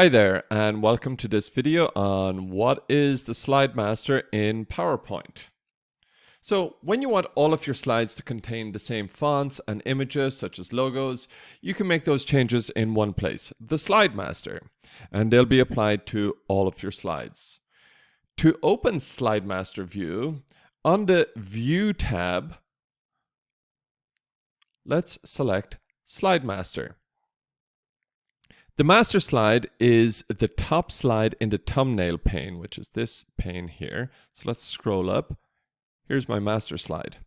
Hi there, and welcome to this video on what is the Slide Master in PowerPoint. So when you want all of your slides to contain the same fonts and images such as logos, you can make those changes in one place, the Slide Master, and they'll be applied to all of your slides. To open Slide Master View, on the View tab, let's select Slide Master. The master slide is the top slide in the thumbnail pane, which is this pane here. So let's scroll up. Here's my master slide.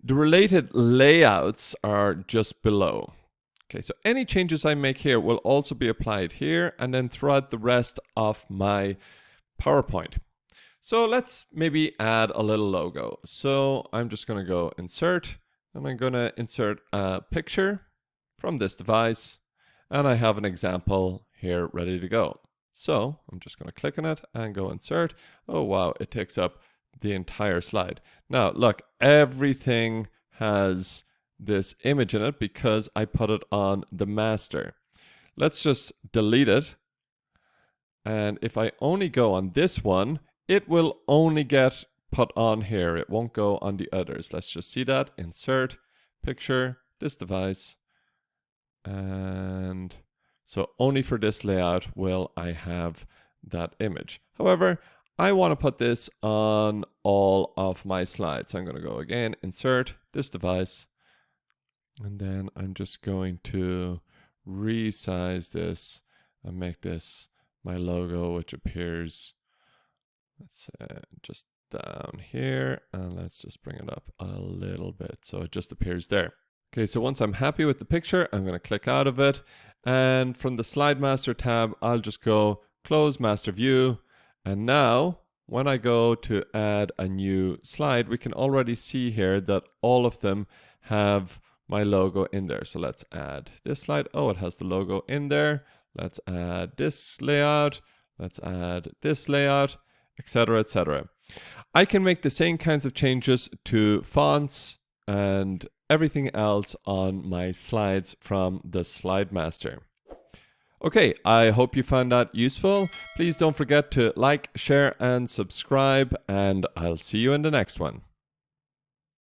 The related layouts are just below. Okay, so any changes I make here will also be applied here and then throughout the rest of my PowerPoint. So let's maybe add a little logo. So I'm just going to go Insert, and I'm going to insert a picture from this device. And I have an example here ready to go. So I'm just going to click on it and go Insert. Oh, wow, it takes up the entire slide. Now, look, everything has this image in it because I put it on the master. Let's just delete it. And if I only go on this one, it will only get put on here. It won't go on the others. Let's just see that. Insert, picture, this device. And so only for this layout will I have that image. However, I want to put this on all of my slides. So I'm going to go again, Insert, this device. And then I'm just going to resize this and make this my logo, which appears, let's just down here. And let's just bring it up a little bit so it just appears there. Okay, so once I'm happy with the picture, I'm going to click out of it. And from the Slide Master tab, I'll just go Close Master View. And now, when I go to add a new slide, we can already see here that all of them have my logo in there. So let's add this slide. Oh, it has the logo in there. Let's add this layout. Let's add this layout, etc., etc. I can make the same kinds of changes to fonts and everything else on my slides from the Slide Master. Okay, I hope you found that useful. Please don't forget to like, share, and subscribe, and I'll see you in the next one.